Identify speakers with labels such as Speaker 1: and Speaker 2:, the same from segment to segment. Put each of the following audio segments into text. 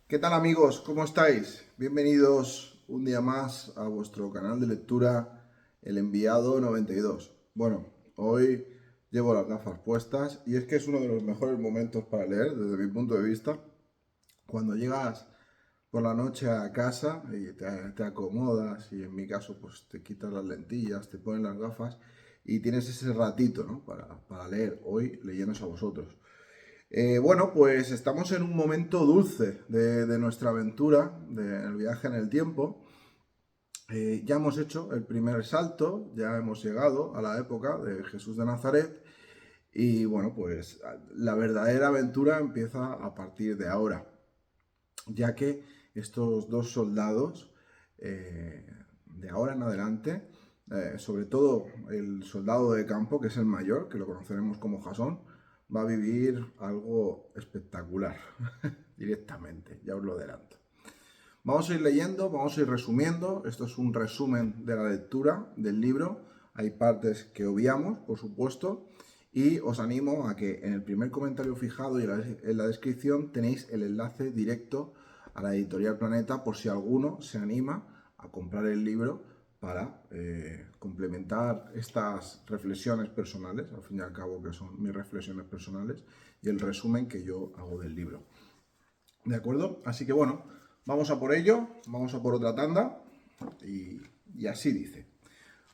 Speaker 1: ¿Qué tal amigos? ¿Cómo estáis? Bienvenidos un día más a vuestro canal de lectura El Enviado 92. Bueno, hoy llevo las gafas puestas y es que es uno de los mejores momentos para leer desde mi punto de vista. Cuando llegas por la noche a casa y te acomodas y en mi caso pues te quitas las lentillas, te pones las gafas y tienes ese ratito, ¿no? para leer hoy leyéndose a vosotros. Bueno, pues estamos en un momento dulce de nuestra aventura, del viaje en el tiempo. Ya hemos hecho el primer salto, ya hemos llegado a la época de Jesús de Nazaret y bueno, pues la verdadera aventura empieza a partir de ahora, ya que estos dos soldados, de ahora en adelante, sobre todo el soldado de campo, que es el mayor, que lo conoceremos como Jasón, va a vivir algo espectacular directamente, ya os lo adelanto. Vamos a ir leyendo, vamos a ir resumiendo. Esto es un resumen de la lectura del libro. Hay partes que obviamos, por supuesto, y os animo a que en el primer comentario fijado y en la descripción tenéis el enlace directo a la editorial Planeta por si alguno se anima a comprar el libro para complementar estas reflexiones personales, al fin y al cabo que son mis reflexiones personales, y el resumen que yo hago del libro. ¿De acuerdo? Así que bueno, vamos a por ello, vamos a por otra tanda y así dice.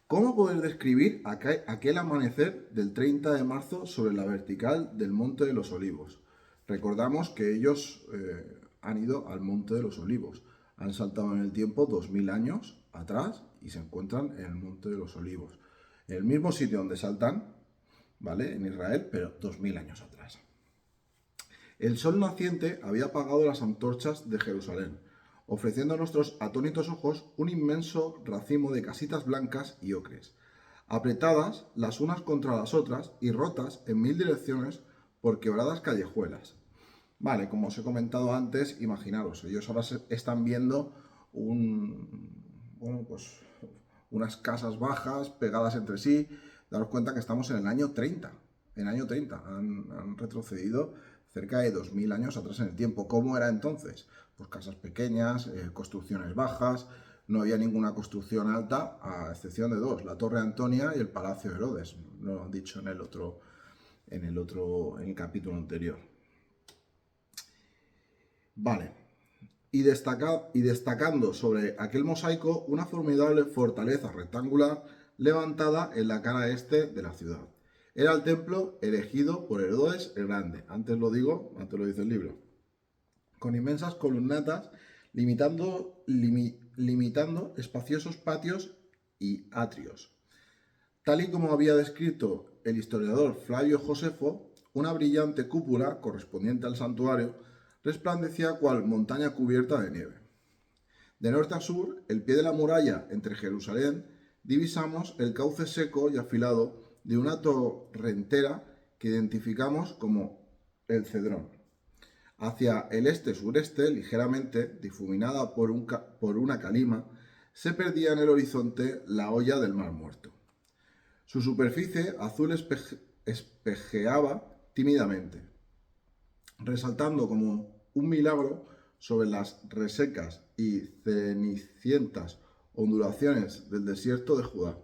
Speaker 1: ¿Cómo poder describir aquel amanecer del 30 de marzo sobre la vertical del Monte de los Olivos? Recordamos que ellos han ido al Monte de los Olivos, han saltado en el tiempo 2000 años atrás y se encuentran en el Monte de los Olivos, en el mismo sitio donde saltan, ¿vale? En Israel, pero 2000 años atrás. El sol naciente había apagado las antorchas de Jerusalén, ofreciendo a nuestros atónitos ojos un inmenso racimo de casitas blancas y ocres, apretadas las unas contra las otras y rotas en mil direcciones por quebradas callejuelas. Vale, como os he comentado antes, imaginaros, ellos ahora están viendo bueno, pues unas casas bajas pegadas entre sí. Daros cuenta que estamos en el año 30. En el año 30 han retrocedido cerca de 2000 años atrás en el tiempo. ¿Cómo era entonces? Pues casas pequeñas, construcciones bajas, no había ninguna construcción alta, a excepción de dos, la Torre Antonia y el Palacio de Herodes. Lo han dicho en el capítulo anterior. Vale. Y destacando sobre aquel mosaico una formidable fortaleza rectangular levantada en la cara este de la ciudad. Era el templo erigido por Herodes el Grande, antes lo dice el libro, con inmensas columnatas limitando espaciosos patios y atrios. Tal y como había descrito el historiador Flavio Josefo, una brillante cúpula correspondiente al santuario resplandecía cual montaña cubierta de nieve. De norte a sur, el pie de la muralla entre Jerusalén, divisamos el cauce seco y afilado de una torrentera que identificamos como el Cedrón. Hacia el este-sureste, ligeramente difuminada por una calima, se perdía en el horizonte la hoya del Mar Muerto. Su superficie azul espejeaba tímidamente, resaltando como un milagro sobre las resecas y cenicientas ondulaciones del desierto de Judá.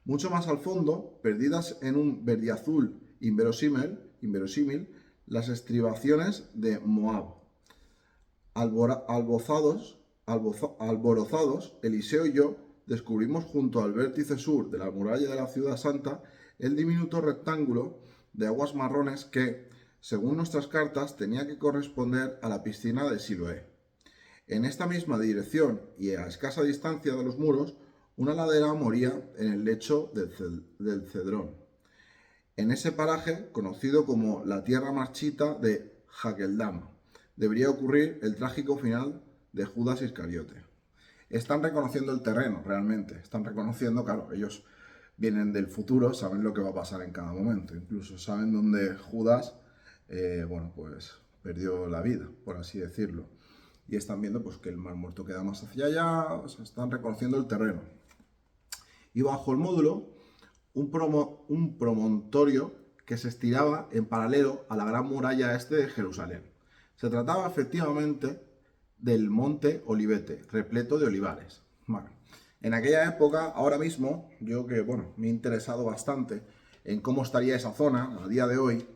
Speaker 1: Mucho más al fondo, perdidas en un verdiazul inverosímil, las estribaciones de Moab. Alborozados, Eliseo y yo descubrimos junto al vértice sur de la muralla de la ciudad santa el diminuto rectángulo de aguas marrones que, según nuestras cartas, tenía que corresponder a la piscina de Siloé. En esta misma dirección y a escasa distancia de los muros, una ladera moría en el lecho del Cedrón. En ese paraje, conocido como la tierra marchita de Hakeldama, debería ocurrir el trágico final de Judas Iscariote. Están reconociendo el terreno, realmente. Están reconociendo, claro, ellos vienen del futuro, saben lo que va a pasar en cada momento. Incluso saben dónde Judas, bueno, pues perdió la vida, por así decirlo. Y están viendo pues, que el Mar Muerto queda más hacia allá, o sea, están reconociendo el terreno. Y bajo el módulo, un promontorio que se estiraba en paralelo a la gran muralla este de Jerusalén. Se trataba efectivamente del monte Olivete, repleto de olivares. Bueno, en aquella época, ahora mismo, yo que, bueno, me he interesado bastante en cómo estaría esa zona a día de hoy,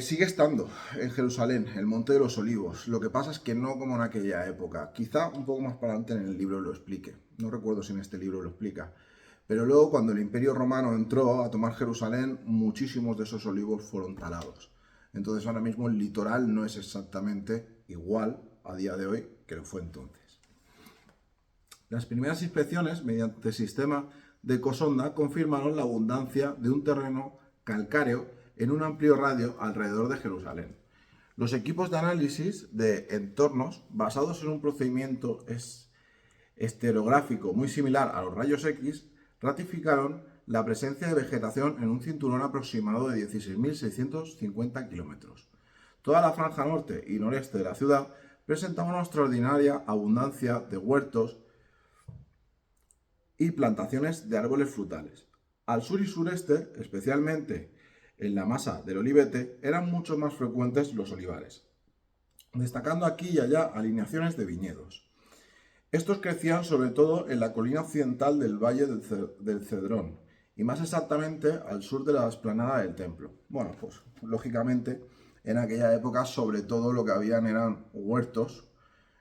Speaker 1: sigue estando en Jerusalén, el Monte de los Olivos. Lo que pasa es que no como en aquella época. Quizá un poco más para adelante en el libro lo explique. No recuerdo si en este libro lo explica. Pero luego, cuando el Imperio Romano entró a tomar Jerusalén, muchísimos de esos olivos fueron talados. Entonces, ahora mismo el litoral no es exactamente igual a día de hoy que lo fue entonces. Las primeras inspecciones, mediante sistema de ecosonda, confirmaron la abundancia de un terreno calcáreo en un amplio radio alrededor de Jerusalén. Los equipos de análisis de entornos, basados en un procedimiento estereográfico muy similar a los rayos X, ratificaron la presencia de vegetación en un cinturón aproximado de 16.650 kilómetros. Toda la franja norte y noreste de la ciudad presentaba una extraordinaria abundancia de huertos y plantaciones de árboles frutales. Al sur y sureste, especialmente en la masa del Olivete, eran mucho más frecuentes los olivares, destacando aquí y allá alineaciones de viñedos. Estos crecían sobre todo en la colina occidental del Valle del Cedrón, y más exactamente al sur de la explanada del templo. Bueno, pues lógicamente en aquella época sobre todo lo que habían eran huertos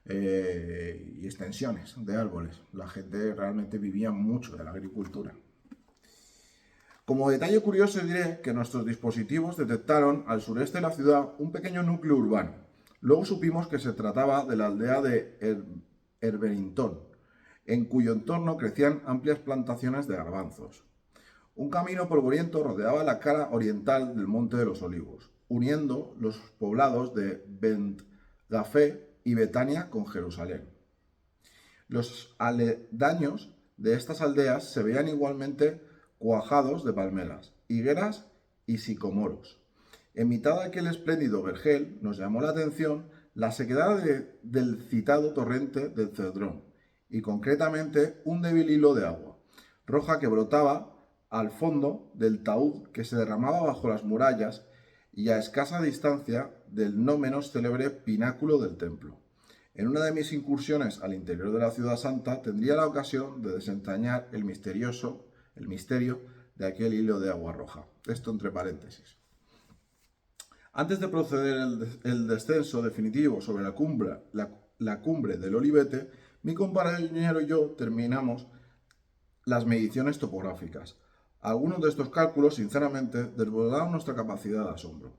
Speaker 1: y extensiones de árboles. La gente realmente vivía mucho de la agricultura. Como detalle curioso diré que nuestros dispositivos detectaron al sureste de la ciudad un pequeño núcleo urbano. Luego supimos que se trataba de la aldea de Herberintón, en cuyo entorno crecían amplias plantaciones de garbanzos. Un camino polvoriento rodeaba la cara oriental del Monte de los Olivos, uniendo los poblados de Bent Gafé y Betania con Jerusalén. Los aledaños de estas aldeas se veían igualmente cuajados de palmeras, higueras y sicomoros. En mitad de aquel espléndido vergel nos llamó la atención la sequedad del citado torrente del Cedrón, y concretamente un débil hilo de agua roja que brotaba al fondo del taúd que se derramaba bajo las murallas y a escasa distancia del no menos célebre pináculo del templo. En una de mis incursiones al interior de la ciudad santa tendría la ocasión de desentrañar el misterio de aquel hilo de agua roja. Esto entre paréntesis. Antes de proceder el descenso definitivo sobre la cumbre del Olivete, mi compañero y yo terminamos las mediciones topográficas. Algunos de estos cálculos, sinceramente, desbordaron nuestra capacidad de asombro.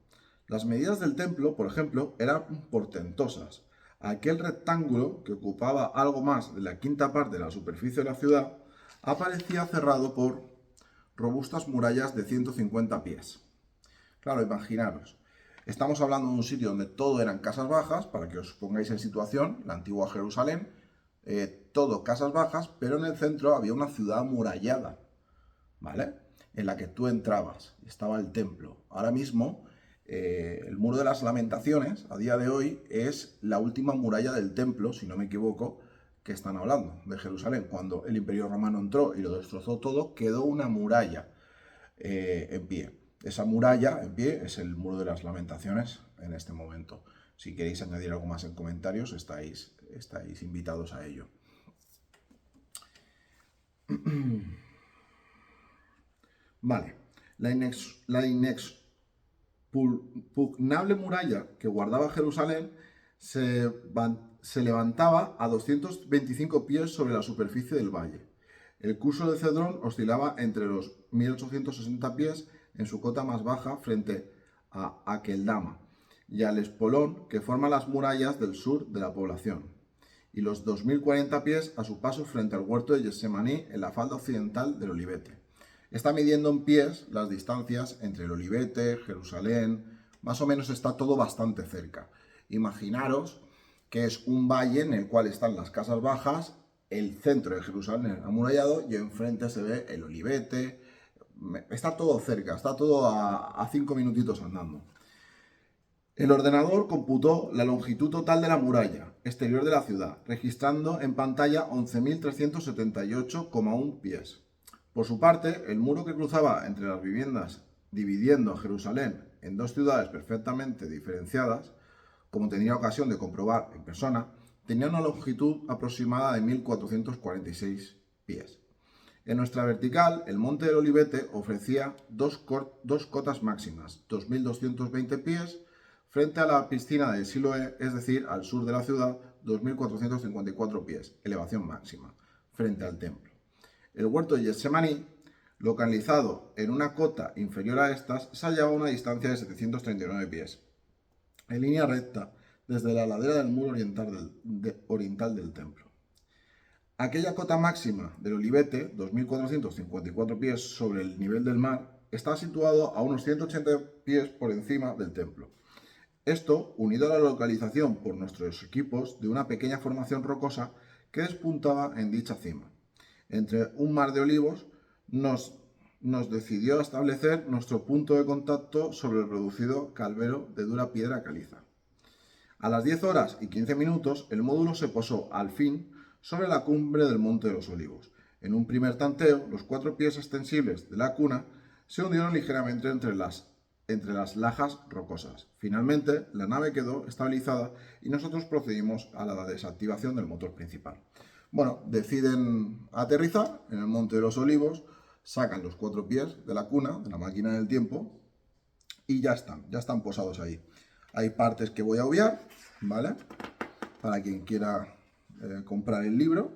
Speaker 1: Las medidas del templo, por ejemplo, eran portentosas. Aquel rectángulo, que ocupaba algo más de la quinta parte de la superficie de la ciudad, aparecía cerrado por robustas murallas de 150 pies. Claro, imaginaros. Estamos hablando de un sitio donde todo eran casas bajas, para que os pongáis en situación, la antigua Jerusalén, todo casas bajas, pero en el centro había una ciudad amurallada, ¿vale? En la que tú entrabas, estaba el templo. Ahora mismo, el Muro de las Lamentaciones, a día de hoy, es la última muralla del templo, si no me equivoco, que están hablando, de Jerusalén. Cuando el Imperio Romano entró y lo destrozó todo, quedó una muralla en pie. Esa muralla en pie es el Muro de las Lamentaciones en este momento. Si queréis añadir algo más en comentarios, estáis invitados a ello. Vale, la inexpugnable muralla que guardaba Jerusalén se levantaba a 225 pies sobre la superficie del valle. El curso de Cedrón oscilaba entre los 1860 pies en su cota más baja frente a Akeldama y al espolón que forma las murallas del sur de la población, y los 2040 pies a su paso frente al huerto de Getsemaní en la falda occidental del Olivete. Está midiendo en pies las distancias entre el Olivete, Jerusalén, más o menos está todo bastante cerca. Imaginaros que es un valle en el cual están las casas bajas, el centro de Jerusalén amurallado y enfrente se ve el Olivete. Está todo cerca, está todo a 5 minutitos andando. El ordenador computó la longitud total de la muralla exterior de la ciudad, registrando en pantalla 11.378,1 pies. Por su parte, el muro que cruzaba entre las viviendas, dividiendo a Jerusalén en dos ciudades perfectamente diferenciadas, como tenía ocasión de comprobar en persona, tenía una longitud aproximada de 1446 pies. En nuestra vertical, el Monte del Olivete ofrecía dos cotas máximas, 2220 pies, frente a la piscina de Siloé, es decir, al sur de la ciudad, 2454 pies, elevación máxima, frente al templo. El huerto de Getsemaní, localizado en una cota inferior a estas, se hallaba a una distancia de 739 pies, en línea recta, desde la ladera del muro oriental del templo. Aquella cota máxima del Olivete, 2.454 pies sobre el nivel del mar, está situado a unos 180 pies por encima del templo. Esto, unido a la localización por nuestros equipos de una pequeña formación rocosa que despuntaba en dicha cima. Entre un mar de olivos, nos decidió establecer nuestro punto de contacto sobre el reducido calvero de dura piedra caliza. A las 10 horas y 15 minutos, el módulo se posó, al fin, sobre la cumbre del Monte de los Olivos. En un primer tanteo, los 4 pies extensibles de la cuna se hundieron ligeramente entre las lajas rocosas. Finalmente, la nave quedó estabilizada y nosotros procedimos a la desactivación del motor principal. Bueno, deciden aterrizar en el Monte de los Olivos, sacan los 4 pies de la cuna, de la máquina del tiempo, y ya están posados ahí. Hay partes que voy a obviar, ¿vale? Para quien quiera comprar el libro.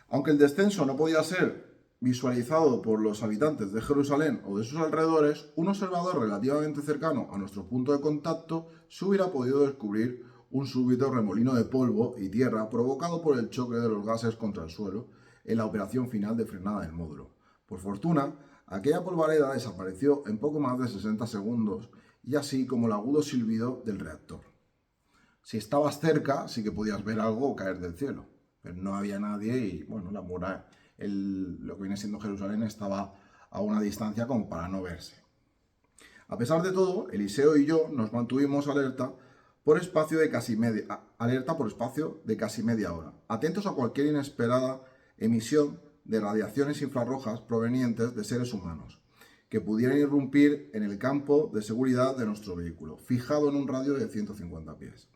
Speaker 1: Aunque el descenso no podía ser visualizado por los habitantes de Jerusalén o de sus alrededores, un observador relativamente cercano a nuestro punto de contacto se hubiera podido descubrir un súbito remolino de polvo y tierra provocado por el choque de los gases contra el suelo en la operación final de frenada del módulo. Por fortuna, aquella polvareda desapareció en poco más de 60 segundos y así como el agudo silbido del reactor. Si estabas cerca, sí que podías ver algo caer del cielo, pero no había nadie y, bueno, la muralla, lo que viene siendo Jerusalén, estaba a una distancia como para no verse. A pesar de todo, Eliseo y yo nos mantuvimos alerta por espacio de casi media hora, atentos a cualquier inesperada emisión de radiaciones infrarrojas provenientes de seres humanos, que pudieran irrumpir en el campo de seguridad de nuestro vehículo, fijado en un radio de 150 pies.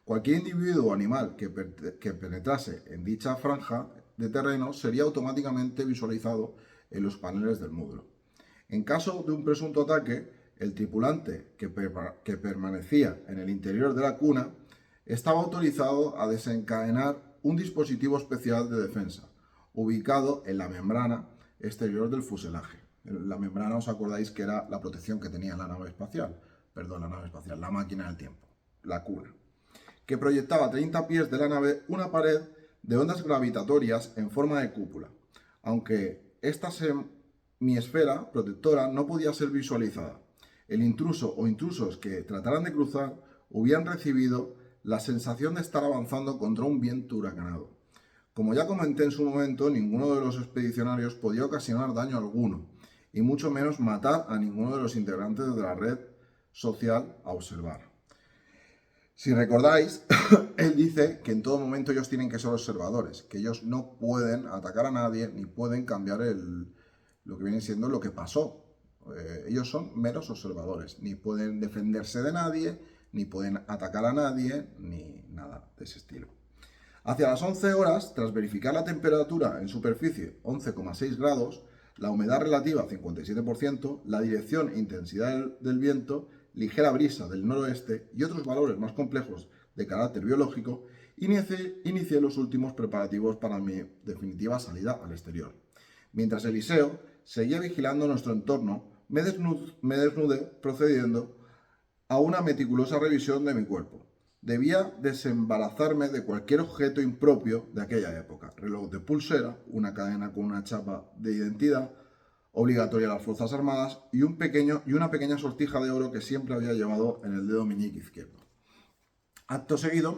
Speaker 1: Cualquier individuo o animal que penetrase en dicha franja de terreno sería automáticamente visualizado en los paneles del módulo. En caso de un presunto ataque, el tripulante que permanecía en el interior de la cuna estaba autorizado a desencadenar un dispositivo especial de defensa, ubicado en la membrana exterior del fuselaje. La membrana, ¿os acordáis que era la protección que tenía la máquina del tiempo, la cuna, que proyectaba a 30 pies de la nave una pared de ondas gravitatorias en forma de cúpula, aunque esta semiesfera protectora no podía ser visualizada. El intruso o intrusos que trataran de cruzar hubieran recibido la sensación de estar avanzando contra un viento huracanado. Como ya comenté en su momento, ninguno de los expedicionarios podía ocasionar daño alguno, y mucho menos matar a ninguno de los integrantes de la red social a observar. Si recordáis, él dice que en todo momento ellos tienen que ser observadores, que ellos no pueden atacar a nadie ni pueden cambiar lo que viene siendo lo que pasó. Ellos son meros observadores, ni pueden defenderse de nadie, ni pueden atacar a nadie, ni nada de ese estilo. Hacia las 11 horas, tras verificar la temperatura en superficie 11,6 grados, la humedad relativa 57%, la dirección e intensidad del viento, ligera brisa del noroeste y otros valores más complejos de carácter biológico, inicié los últimos preparativos para mi definitiva salida al exterior. Mientras Eliseo seguía vigilando nuestro entorno, me desnudé procediendo a una meticulosa revisión de mi cuerpo. Debía desembarazarme de cualquier objeto impropio de aquella época: reloj de pulsera, una cadena con una chapa de identidad obligatoria a las Fuerzas Armadas y una pequeña sortija de oro que siempre había llevado en el dedo meñique izquierdo. Acto seguido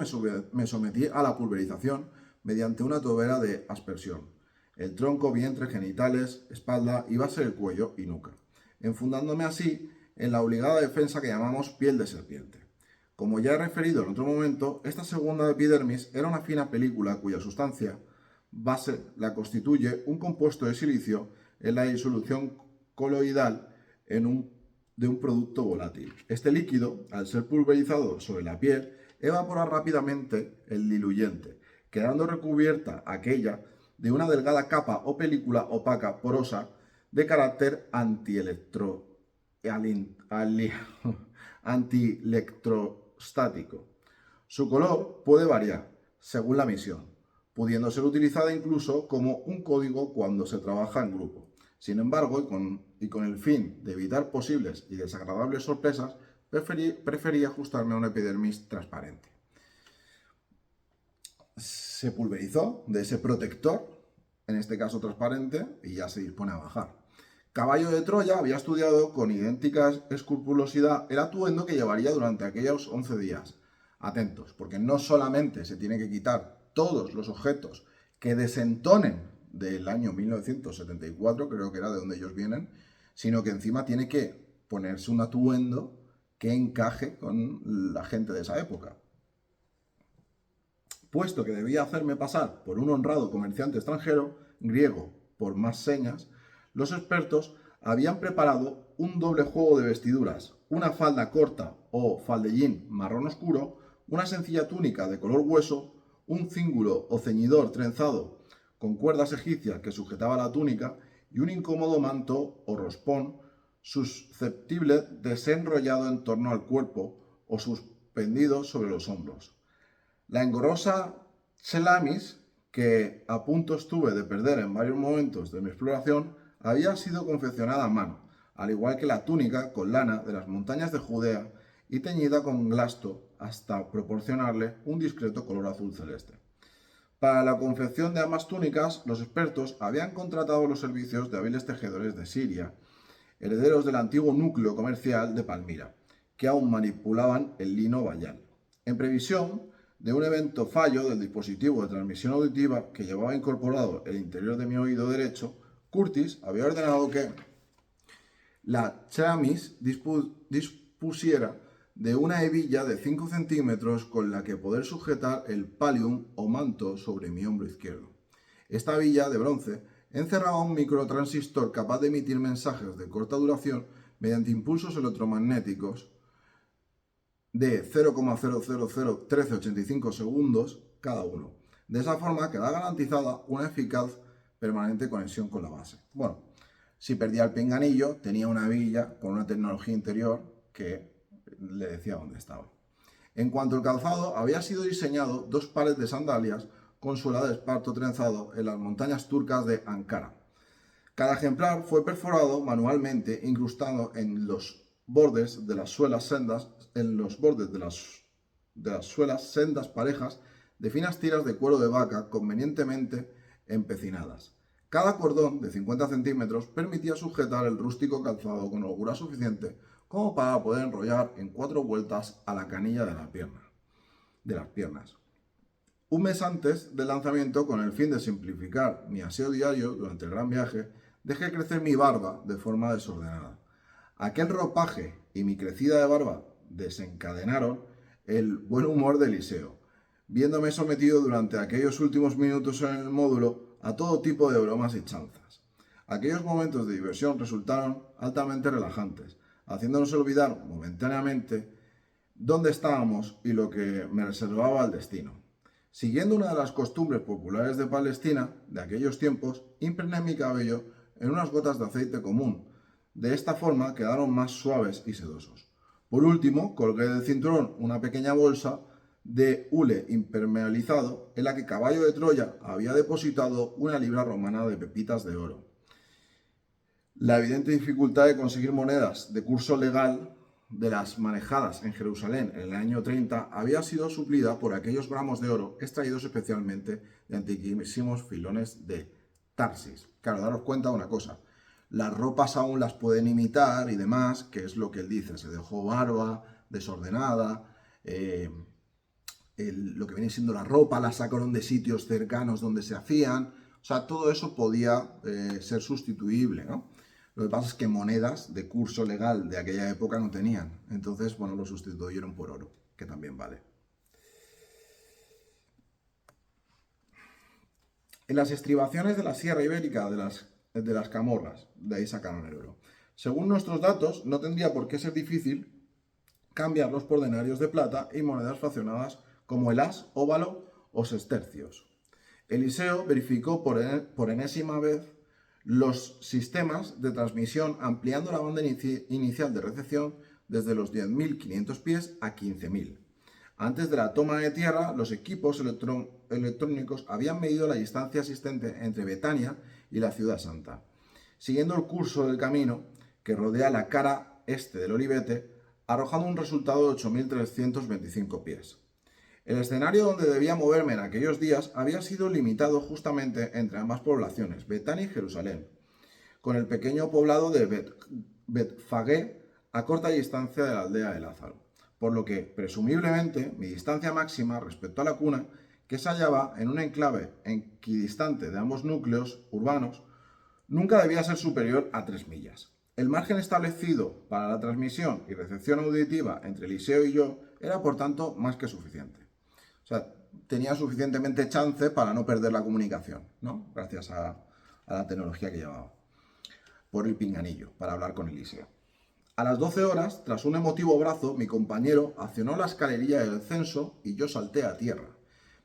Speaker 1: me sometí a la pulverización mediante una tobera de aspersión: el tronco, vientre, genitales, espalda y base del cuello y nuca, enfundándome así en la obligada defensa que llamamos piel de serpiente. Como ya he referido en otro momento, esta segunda epidermis era una fina película cuya sustancia base la constituye un compuesto de silicio en la disolución coloidal en un de un producto volátil. Este líquido, al ser pulverizado sobre la piel, evapora rápidamente el diluyente, quedando recubierta aquella de una delgada capa o película opaca porosa de carácter antielectrostático. Su color puede variar según la misión, pudiendo ser utilizada incluso como un código cuando se trabaja en grupo. Sin embargo, y con el fin de evitar posibles y desagradables sorpresas, preferí ajustarme a una epidermis transparente. Se pulverizó de ese protector, en este caso transparente, y ya se dispone a bajar. Caballo de Troya había estudiado con idéntica escrupulosidad el atuendo que llevaría durante aquellos 11 días. Atentos, porque no solamente se tiene que quitar todos los objetos que desentonen del año 1974, creo que era de donde ellos vienen, sino que encima tiene que ponerse un atuendo que encaje con la gente de esa época. Puesto que debía hacerme pasar por un honrado comerciante extranjero, griego por más señas, los expertos habían preparado un doble juego de vestiduras, una falda corta o faldellín marrón oscuro, una sencilla túnica de color hueso, un cíngulo o ceñidor trenzado con cuerdas egipcias que sujetaba la túnica y un incómodo manto o rospón susceptible de ser enrollado en torno al cuerpo o suspendido sobre los hombros. La engorrosa chelamis, que a punto estuve de perder en varios momentos de mi exploración, había sido confeccionada a mano, al igual que la túnica con lana de las montañas de Judea y teñida con glasto hasta proporcionarle un discreto color azul celeste. Para la confección de ambas túnicas, los expertos habían contratado los servicios de hábiles tejedores de Siria, herederos del antiguo núcleo comercial de Palmira, que aún manipulaban el lino bayal. En previsión de un evento fallo del dispositivo de transmisión auditiva que llevaba incorporado el interior de mi oído derecho, Curtis había ordenado que la chelamis dispusiera de una hebilla de 5 centímetros con la que poder sujetar el pallium o manto sobre mi hombro izquierdo. Esta hebilla de bronce encerraba un microtransistor capaz de emitir mensajes de corta duración mediante impulsos electromagnéticos de 0,0001385 segundos cada uno. De esa forma queda garantizada una eficaz permanente conexión con la base. Bueno, si perdía el pinganillo, tenía una hebilla con una tecnología interior que le decía dónde estaba. En cuanto al calzado, había sido diseñado 2 pares de sandalias con suela de esparto trenzado en las montañas turcas de Ankara. Cada ejemplar fue perforado manualmente, incrustando en los bordes de las suelas sendas, sendas parejas de finas tiras de cuero de vaca convenientemente empecinadas. Cada cordón de 50 centímetros permitía sujetar el rústico calzado con holgura suficiente como para poder enrollar en 4 vueltas a la canilla de las piernas. Un mes antes del lanzamiento, con el fin de simplificar mi aseo diario durante el gran viaje, dejé crecer mi barba de forma desordenada. Aquel ropaje y mi crecida de barba desencadenaron el buen humor de Eliseo, viéndome sometido durante aquellos últimos minutos en el módulo a todo tipo de bromas y chanzas. Aquellos momentos de diversión resultaron altamente relajantes, haciéndonos olvidar momentáneamente dónde estábamos y lo que me reservaba el destino. Siguiendo una de las costumbres populares de Palestina de aquellos tiempos, impregné mi cabello en unas gotas de aceite común. De esta forma quedaron más suaves y sedosos. Por último, colgué del cinturón una pequeña bolsa de hule impermeabilizado en la que Caballo de Troya había depositado una libra romana de pepitas de oro. La evidente dificultad de conseguir monedas de curso legal de las manejadas en Jerusalén en el año 30 había sido suplida por aquellos gramos de oro extraídos especialmente de antiquísimos filones de Tarsis. Claro, daros cuenta de una cosa, las ropas aún las pueden imitar y demás, que es lo que él dice, se dejó barba desordenada, lo que viene siendo la ropa la sacaron de sitios cercanos donde se hacían, o sea, todo eso podía ser sustituible, ¿no? Lo que pasa es que monedas de curso legal de aquella época no tenían. Entonces, bueno, lo sustituyeron por oro, que también vale. En las estribaciones de la Sierra Ibérica de las Camorras, de ahí sacaron el oro, Según nuestros datos, no tendría por qué ser difícil cambiarlos por denarios de plata y monedas fraccionadas como el as, óvalo o sestercios. Eliseo verificó por enésima vez los sistemas de transmisión ampliando la banda inicial de recepción desde los 10.500 pies a 15.000. Antes de la toma de tierra, los equipos electrónicos habían medido la distancia existente entre Betania y la ciudad santa. Siguiendo el curso del camino que rodea la cara este del Olivete, arrojando un resultado de 8.325 pies. El escenario donde debía moverme en aquellos días había sido limitado justamente entre ambas poblaciones, Betania y Jerusalén, con el pequeño poblado de Betfagé a corta distancia de la aldea de Lázaro, por lo que, presumiblemente, mi distancia máxima respecto a la cuna, que se hallaba en un enclave equidistante de ambos núcleos urbanos, nunca debía ser superior a 3 millas. El margen establecido para la transmisión y recepción auditiva entre Eliseo y yo era, por tanto, más que suficiente. O sea, tenía suficientemente chance para no perder la comunicación, ¿no? Gracias a la tecnología que llevaba. Por el pinganillo, para hablar con Eliseo. A las 12 horas, tras un emotivo abrazo, mi compañero accionó la escalerilla del censo y yo salté a tierra.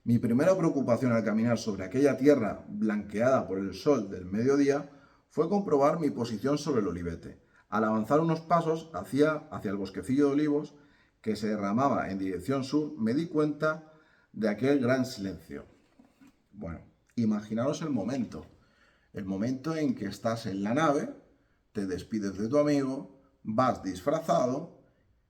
Speaker 1: Mi primera preocupación al caminar sobre aquella tierra blanqueada por el sol del mediodía fue comprobar mi posición sobre el Olivete. Al avanzar unos pasos hacia el bosquecillo de olivos que se derramaba en dirección sur, me di cuenta de aquel gran silencio. Bueno, imaginaros el momento en que estás en la nave, te despides de tu amigo, vas disfrazado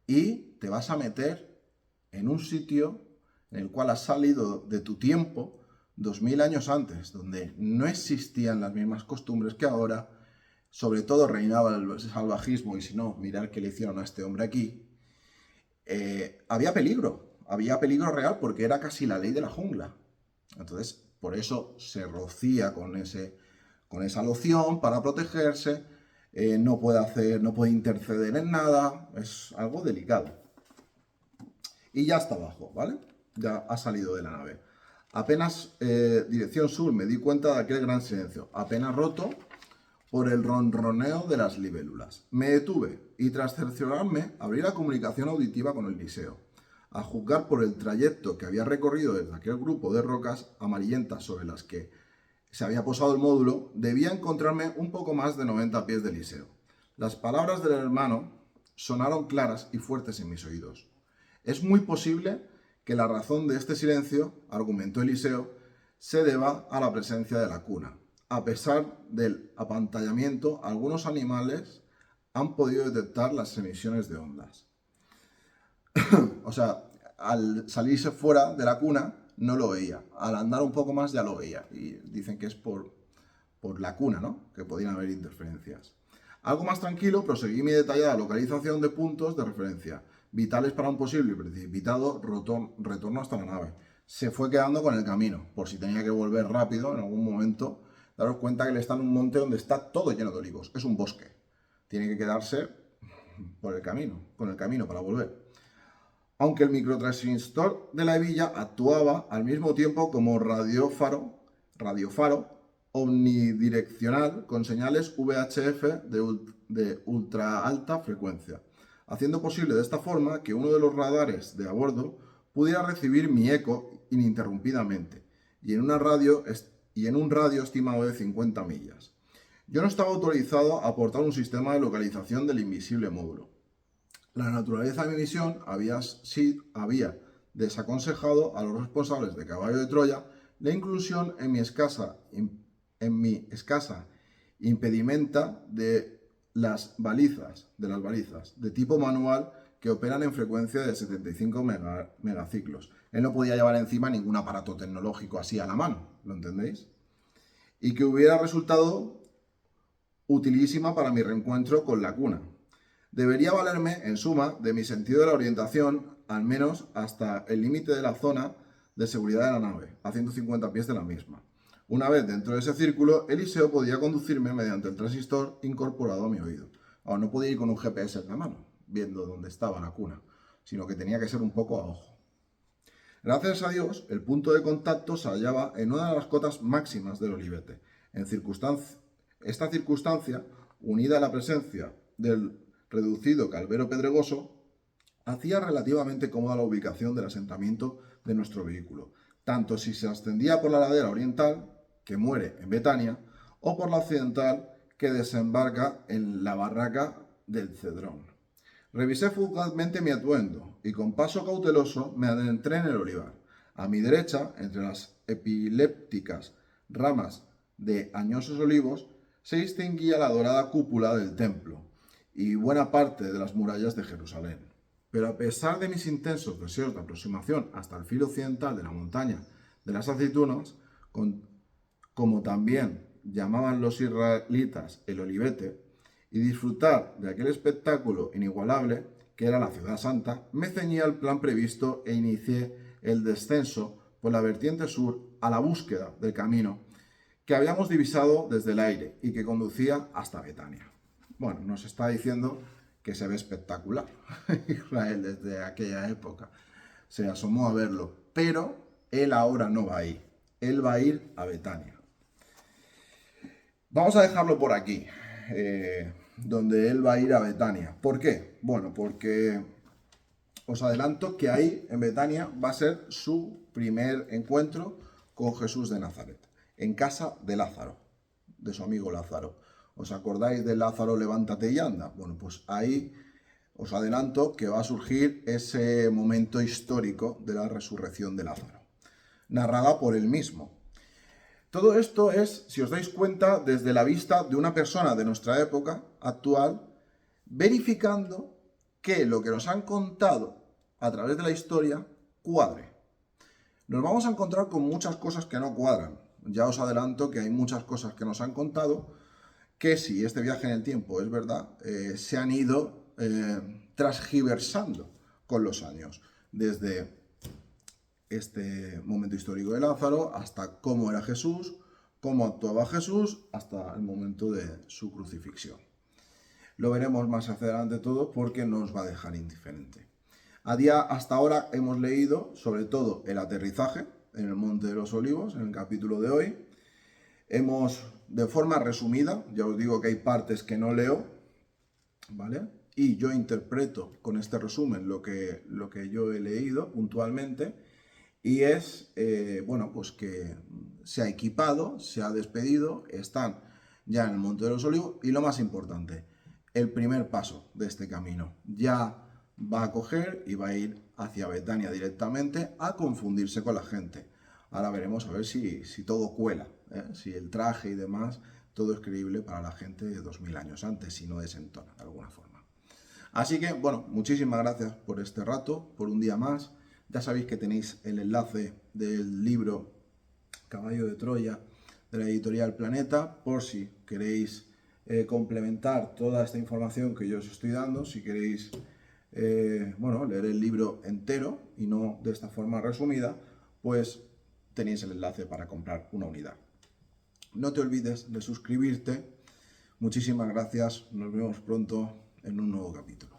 Speaker 1: y te vas a meter en un sitio en el cual has salido de tu tiempo 2000 años antes, donde no existían las mismas costumbres que ahora, sobre todo reinaba el salvajismo, y si no, mirar qué le hicieron a este hombre aquí. Había peligro real porque era casi la ley de la jungla. Entonces, por eso se rocía con esa loción para protegerse, no puede interceder en nada, es algo delicado. Y ya está abajo, ¿vale? Ya ha salido de la nave. Apenas dirección sur me di cuenta de aquel gran silencio, apenas roto por el ronroneo de las libélulas. Me detuve y tras cerciorarme abrí la comunicación auditiva con Eliseo. A juzgar por el trayecto que había recorrido desde aquel grupo de rocas amarillentas sobre las que se había posado el módulo, debía encontrarme un poco más de 90 pies de Eliseo. Las palabras del hermano sonaron claras y fuertes en mis oídos. Es muy posible que la razón de este silencio, argumentó Eliseo, se deba a la presencia de la cuna. A pesar del apantallamiento, algunos animales han podido detectar las emisiones de ondas. O sea, al salirse fuera de la cuna no lo veía. Al andar un poco más ya lo veía. Y dicen que es por la cuna, ¿no? Que podían haber interferencias. Algo más tranquilo, proseguí mi detallada localización de puntos de referencia, vitales para un posible y precipitado retorno hasta la nave. Se fue quedando con el camino, por si tenía que volver rápido en algún momento. Daros cuenta que él está en un monte donde está todo lleno de olivos. Es un bosque. Tiene que quedarse con el camino para volver. Aunque el microtransistor de la hebilla actuaba al mismo tiempo como radiofaro omnidireccional con señales VHF de ultra alta frecuencia, haciendo posible de esta forma que uno de los radares de a bordo pudiera recibir mi eco ininterrumpidamente y en un radio estimado de 50 millas. Yo no estaba autorizado a aportar un sistema de localización del invisible módulo. La naturaleza de mi misión había desaconsejado a los responsables de Caballo de Troya la inclusión en mi escasa impedimenta de las balizas de tipo manual que operan en frecuencia de 75 megaciclos. Él no podía llevar encima ningún aparato tecnológico así a la mano, ¿lo entendéis? Y que hubiera resultado utilísima para mi reencuentro con la cuna. Debería valerme, en suma, de mi sentido de la orientación, al menos hasta el límite de la zona de seguridad de la nave, a 150 pies de la misma. Una vez dentro de ese círculo, Eliseo podía conducirme mediante el transistor incorporado a mi oído. Ahora, no podía ir con un GPS en la mano, viendo dónde estaba la cuna, sino que tenía que ser un poco a ojo. Gracias a Dios, el punto de contacto se hallaba en una de las cotas máximas del Olivete. Esta circunstancia, unida a la presencia del reducido Calvero Pedregoso hacía relativamente cómoda la ubicación del asentamiento de nuestro vehículo, tanto si se ascendía por la ladera oriental, que muere en Betania, o por la occidental, que desembarca en la barraca del Cedrón. Revisé fugazmente mi atuendo y con paso cauteloso me adentré en el olivar. A mi derecha, entre las epilépticas ramas de añosos olivos, se distinguía la dorada cúpula del templo y buena parte de las murallas de Jerusalén. Pero a pesar de mis intensos deseos de aproximación hasta el filo occidental de la montaña de las aceitunas, como también llamaban los israelitas el olivete, y disfrutar de aquel espectáculo inigualable que era la ciudad santa, me ceñí al plan previsto e inicié el descenso por la vertiente sur a la búsqueda del camino que habíamos divisado desde el aire y que conducía hasta Betania. Bueno, nos está diciendo que se ve espectacular Israel desde aquella época. Se asomó a verlo, pero él ahora no va ahí. Él va a ir a Betania. Vamos a dejarlo por aquí, donde él va a ir a Betania. ¿Por qué? Bueno, porque os adelanto que ahí, en Betania, va a ser su primer encuentro con Jesús de Nazaret, en casa de Lázaro, de su amigo Lázaro. ¿Os acordáis de Lázaro, levántate y anda? Bueno, pues ahí os adelanto que va a surgir ese momento histórico de la resurrección de Lázaro, narrada por él mismo. Todo esto es, si os dais cuenta, desde la vista de una persona de nuestra época actual, verificando que lo que nos han contado a través de la historia cuadre. Nos vamos a encontrar con muchas cosas que no cuadran. Ya os adelanto que hay muchas cosas que nos han contado que, si este viaje en el tiempo es verdad, se han ido transgiversando con los años. Desde este momento histórico de Lázaro hasta cómo era Jesús, cómo actuaba Jesús, hasta el momento de su crucifixión. Lo veremos más hacia adelante todo porque nos va a dejar indiferente. Hasta ahora hemos leído sobre todo el aterrizaje en el Monte de los Olivos, en el capítulo de hoy. Hemos, de forma resumida, ya os digo que hay partes que no leo, ¿vale? Y yo interpreto con este resumen lo que yo he leído puntualmente, y es, bueno, pues que se ha equipado, se ha despedido, están ya en el Monte de los Olivos, y lo más importante, el primer paso de este camino. Ya va a coger y va a ir hacia Betania directamente a confundirse con la gente. Ahora veremos a ver si todo cuela, si el traje y demás, todo es creíble para la gente de 2000 años antes, si no desentona de alguna forma. Así que, bueno, muchísimas gracias por este rato, por un día más. Ya sabéis que tenéis el enlace del libro Caballo de Troya de la editorial Planeta, por si queréis complementar toda esta información que yo os estoy dando, si queréis bueno, leer el libro entero y no de esta forma resumida, pues tenéis el enlace para comprar una unidad. No te olvides de suscribirte. Muchísimas gracias. Nos vemos pronto en un nuevo capítulo.